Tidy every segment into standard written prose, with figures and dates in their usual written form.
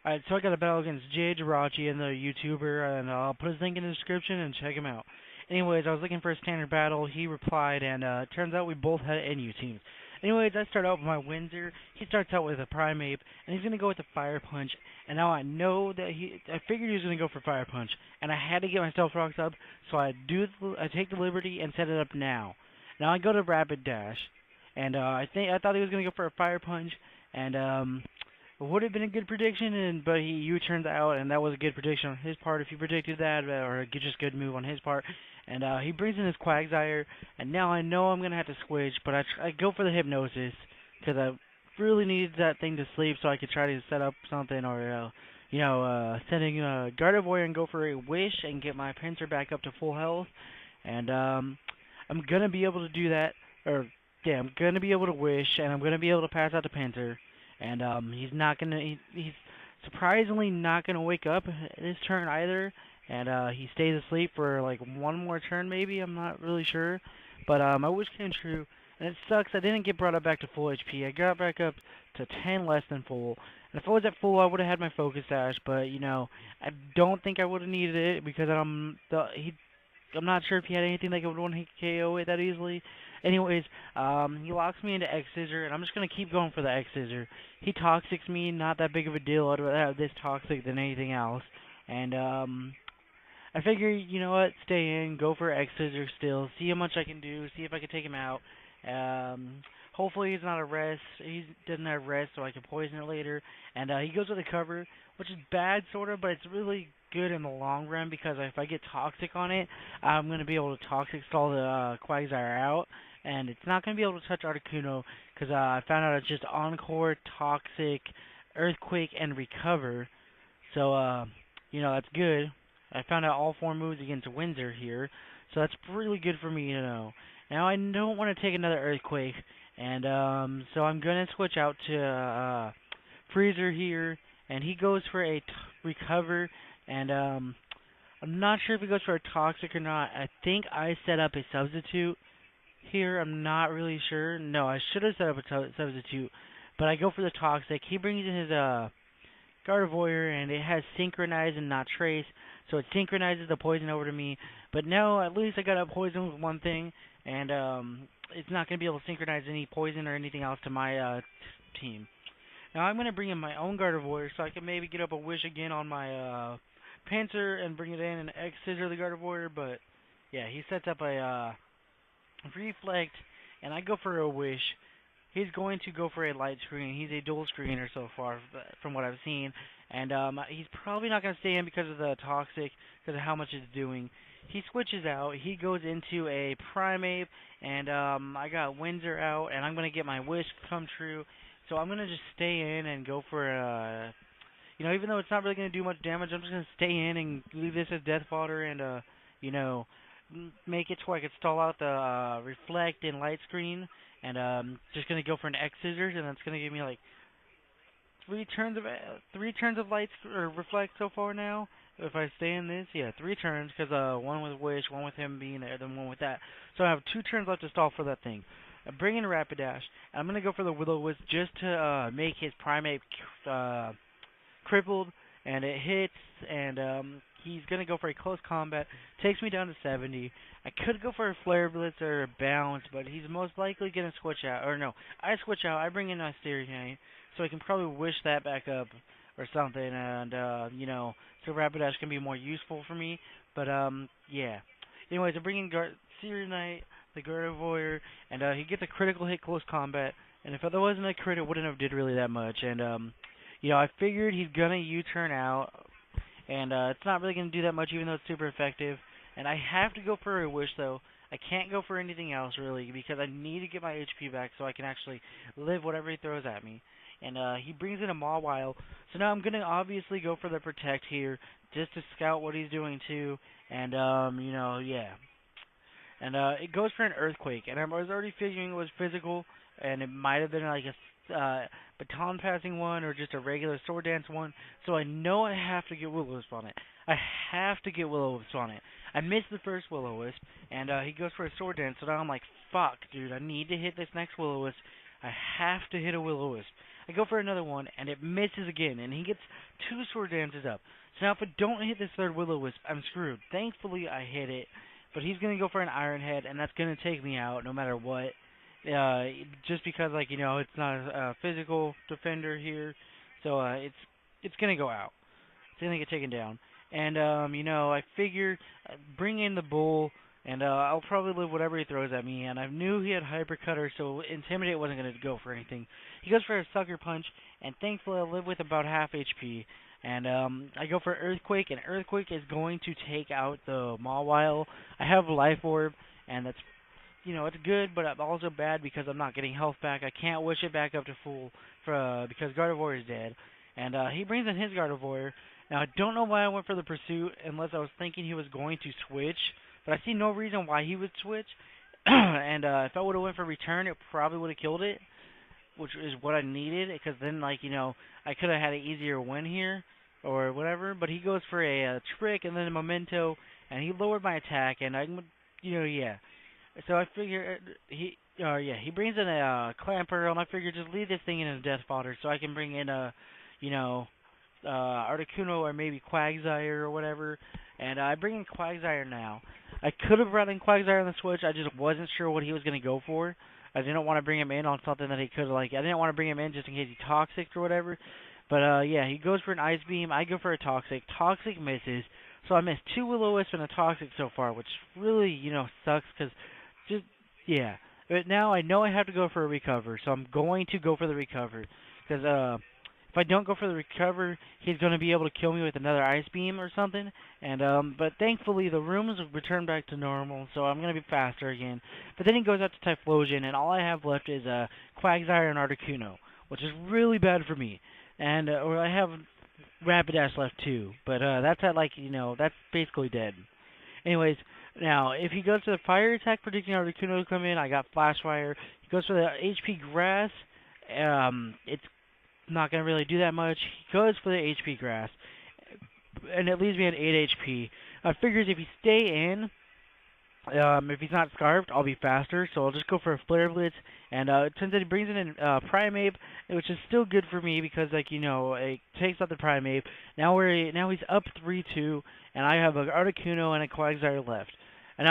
Alright, so I got a battle against JAYJirachi and the YouTuber, and I'll put his link in the description and check him out. Anyways, I was looking for a standard battle. He replied, and turns out we both had NU teams. Anyways, I start out with my Windsor. He starts out with a Primeape, and he's going to go with the Fire Punch. And now I know that I figured he was going to go for Fire Punch, and I had to get my Stealth Rocks up, so I take the liberty and set it up now. Now I go to Rapid Dash, and I thought he was going to go for a Fire Punch, and it would have been a good prediction, but he U-turns out, and that was a good prediction on his part if he predicted that, or just good move on his part. And he brings in his Quagsire, and now I know I'm going to have to switch, but I go for the Hypnosis, because I really needed that thing to sleep so I could try to set up something, or, sending Gardevoir and go for a Wish and get my Pinsir back up to full health. And I'm going to be able to do that, I'm going to be able to Wish, and I'm going to be able to pass out the Pinsir. And he's surprisingly not gonna wake up this turn either, and he stays asleep for like one more turn maybe, I'm not really sure. But my wish came true, and it sucks I didn't get brought up back to full HP. I got back up to 10 less than full, and if I was at full I would have had my Focus Sash, but I don't think I would have needed it because I'm not sure if he had anything that would one-hit KO it that easily. Anyways, he locks me into X-Scissor, and I'm just going to keep going for the X-Scissor. He Toxics me, not that big of a deal. I'd rather have this Toxic than anything else. And I figure, you know what, stay in, go for X-Scissor still, see how much I can do, see if I can take him out. Hopefully he's not a rest. He doesn't have rest, so I can poison it later. And he goes with a cover, which is bad, sort of, but it's really good in the long run because if I get Toxic on it, I'm going to be able to Toxic stall the Quagsire out. And it's not going to be able to touch Articuno because I found out it's just Encore, Toxic, Earthquake, and Recover. So, that's good. I found out all 4 moves against Windsor here, so that's really good for me to know. Now, I don't want to take another Earthquake, and so I'm going to switch out to Freezer here, and he goes for a Recover, and I'm not sure if he goes for a Toxic or not. I think I set up a Substitute here, I'm not really sure. No, I should have set up a Substitute, but I go for the Toxic. He brings in his Gardevoir, and it has Synchronize and not Trace, so it synchronizes the poison over to me. But now, at least I got a poison with one thing, and it's not going to be able to synchronize any poison or anything else to my team. Now I'm going to bring in my own Gardevoir, so I can maybe get up a Wish again on my Pinsir and bring it in and X-Scissor the Gardevoir, but yeah, he sets up a Reflect, and I go for a Wish. He's going to go for a Light Screen. He's a dual screener so far, from what I've seen. And he's probably not going to stay in because of the Toxic, because of how much it's doing. He switches out. He goes into a Primeape, and I got Windsor out, and I'm going to get my Wish come true. So I'm going to just stay in and go for, even though it's not really going to do much damage, I'm just going to stay in and leave this as death fodder and, make it so I could stall out the Reflect and Light Screen, and just gonna go for an X-Scissors, and that's gonna give me like three turns of Reflect so far now. If I stay in this, yeah, 3 turns, because one with Wish, one with him being there, then one with that. So I have 2 turns left to stall for that thing. I bring in Rapidash, and I'm gonna go for the Will-O-Wisp just to make his Primeape crippled, and it hits, and he's going to go for a close combat, takes me down to 70. I could go for a Flare Blitz or a Bounce, but he's most likely going to switch out. Or no, I switch out, I bring in my Stereotype, so I can probably Wish that back up or something, and, so Rapidash can be more useful for me. But, yeah. Anyways, I bring in Stereotype, the Gardevoir, and he gets a critical hit close combat, and if there wasn't a crit, it wouldn't have did really that much, and, I figured he's going to U-turn out, and it's not really going to do that much even though it's super effective. And I have to go for a Wish though. I can't go for anything else really because I need to get my HP back so I can actually live whatever he throws at me. And he brings in a Mawile. So now I'm going to obviously go for the Protect here just to scout what he's doing too. And, yeah. And it goes for an Earthquake. And I was already figuring it was physical, and it might have been like a baton passing one or just a regular sword dance one, so I know I have to get Will-O-Wisp on it. I have to get Will-O-Wisp on it. I missed the first Will-O-Wisp, and he goes for a sword dance, so now I'm like, fuck, dude, I need to hit this next Will-O-Wisp. I have to hit a Will-O-Wisp. I go for another one, and it misses again, and he gets 2 sword damages up. So now if I don't hit this third Will-O-Wisp, I'm screwed. Thankfully, I hit it, but he's going to go for an Iron Head, and that's going to take me out no matter what. Just because, like, it's not a physical defender here, so it's going to go out. It's going to get taken down. And, I figure bring in the Bull, and I'll probably live whatever he throws at me. And I knew he had Hyper Cutter, so Intimidate wasn't going to go for anything. He goes for a Sucker Punch, and thankfully I live with about half HP. And I go for Earthquake, and Earthquake is going to take out the Mawile. I have Life Orb, and that's, it's good, but also bad because I'm not getting health back. I can't wish it back up to full because Gardevoir is dead. And he brings in his Gardevoir. Now, I don't know why I went for the Pursuit unless I was thinking he was going to switch, but I see no reason why he would switch. And if I would have went for Return, it probably would have killed it, which is what I needed, because then, I could have had an easier win here or whatever. But he goes for a Trick and then a Memento, and he lowered my attack, and yeah. So I figure he brings in a Clamperl, and I figure just leave this thing in a Death Fodder so I can bring in a, Articuno or maybe Quagsire or whatever, and I bring in Quagsire now. I could have brought in Quagsire on the Switch, I just wasn't sure what he was going to go for. I didn't want to bring him in on something that he could, I didn't want to bring him in just in case he Toxic or whatever. But, he goes for an Ice Beam, I go for a Toxic. Toxic misses, so I missed 2 Will-O-Wisp and a Toxic so far, which really, sucks, because But now I know I have to go for a Recover, so I'm going to go for the Recover, because, if I don't go for the Recover, he's going to be able to kill me with another Ice Beam or something. And but thankfully the rooms have returned back to normal, so I'm going to be faster again. But then he goes out to Typhlosion, and all I have left is Quagsire and Articuno, which is really bad for me. And or I have Rapidash left too, but that's at that's basically dead. Anyways, now if he goes to the Fire attack, predicting Articuno to come in, I got Flash Fire. He goes for the HP Grass. It's not going to really do that much. He goes for the HP Grass, and it leaves me at 8 HP. I figures if he stay in, if he's not Scarfed, I'll be faster, so I'll just go for a Flare Blitz, and it turns out he brings in Primeape, which is still good for me because, it takes out the Primeape. Now he's up 3-2, and I have an Articuno and a Quagsire left. And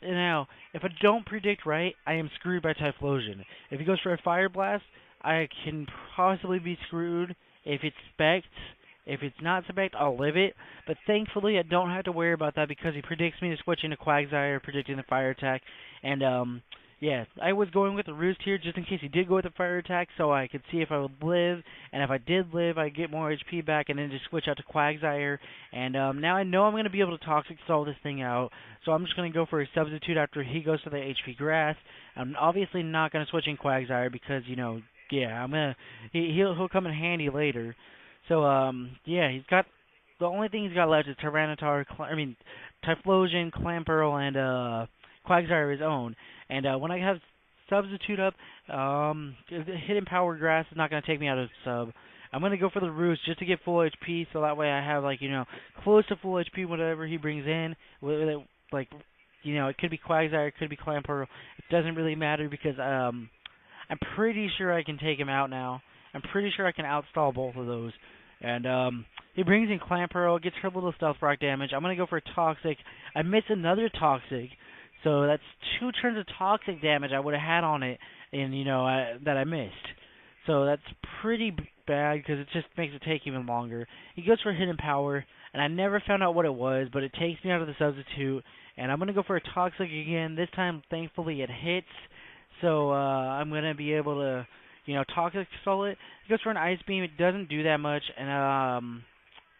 now, if I don't predict right, I am screwed by Typhlosion. If he goes for a Fire Blast, I can possibly be screwed. If it's Spect, if it's not Spect, I'll live it. But thankfully, I don't have to worry about that because he predicts me to switch into Quagsire, predicting the Fire attack. And, I was going with the Roost here just in case he did go with the Fire attack so I could see if I would live. And if I did live, I'd get more HP back and then just switch out to Quagsire. And now I know I'm going to be able to Toxic Stall this thing out. So I'm just going to go for a Substitute after he goes to the HP Grass. I'm obviously not going to switch in Quagsire because, he'll come in handy later. So, he's got, the only thing he's got left is Tyranitar, Typhlosion, Clamperl, and, Quagsire his own. And, when I have Substitute up, Hidden Power Grass is not going to take me out of Sub. I'm going to go for the Roost just to get full HP, so that way I have, close to full HP whatever he brings in. It could be Quagsire, it could be Clamperl. It doesn't really matter because, I'm pretty sure I can take him out now. I'm pretty sure I can outstall both of those. And he brings in Clamperl, gets her little Stealth Rock damage. I'm going to go for a Toxic. I miss another Toxic. So that's 2 turns of Toxic damage I would have had on it and that I missed. So that's pretty bad because it just makes it take even longer. He goes for Hidden Power, and I never found out what it was, but it takes me out of the Substitute. And I'm going to go for a Toxic again. This time, thankfully, it hits. So I'm going to be able to, Toxic Stall it. He goes for an Ice Beam. It doesn't do that much, and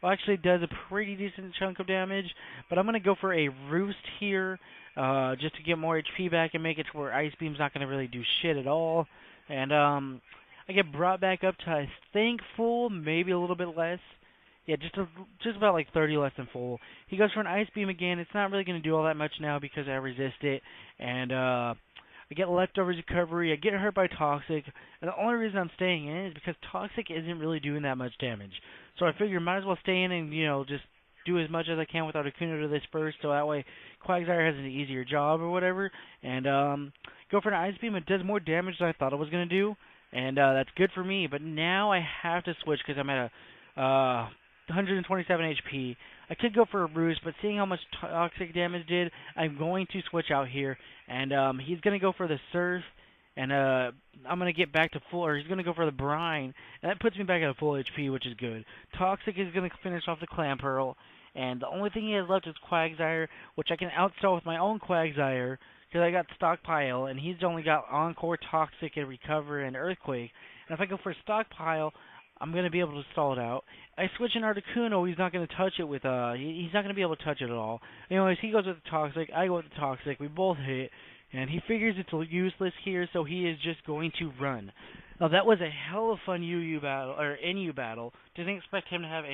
actually it does a pretty decent chunk of damage. But I'm going to go for a Roost here, just to get more HP back and make it to where Ice Beam's not going to really do shit at all. And I get brought back up to, I think, full, maybe a little bit less. Yeah, just about 30 less than full. He goes for an Ice Beam again. It's not really going to do all that much now because I resist it, and I get Leftovers Recovery, I get hurt by Toxic, and the only reason I'm staying in is because Toxic isn't really doing that much damage. So I figure might as well stay in and, just do as much as I can with Articuno to this first, so that way Quagsire has an easier job or whatever, and go for an Ice Beam. It does more damage than I thought it was going to do, and that's good for me. But now I have to switch because I'm at a 127 HP. I could go for a Roost, but seeing how much toxic damage did, I'm going to switch out here, and he's going to go for the Surf, and I'm going to get back to full, or he's going to go for the Brine, and that puts me back at a full HP, which is good. Toxic is going to finish off the Clamperl, and the only thing he has left is Quagsire, which I can outstall with my own Quagsire, because I got Stockpile, and he's only got Encore, Toxic, and Recover, and Earthquake. And if I go for Stockpile, I'm going to be able to stall it out. I switch in Articuno, he's not going to touch it with, he's not going to be able to touch it at all. Anyways, he goes with the Toxic, I go with the Toxic, we both hit, and he figures it's useless here, so he is just going to run. Now, that was a hell of a fun UU battle, or NU battle. Didn't expect him to have any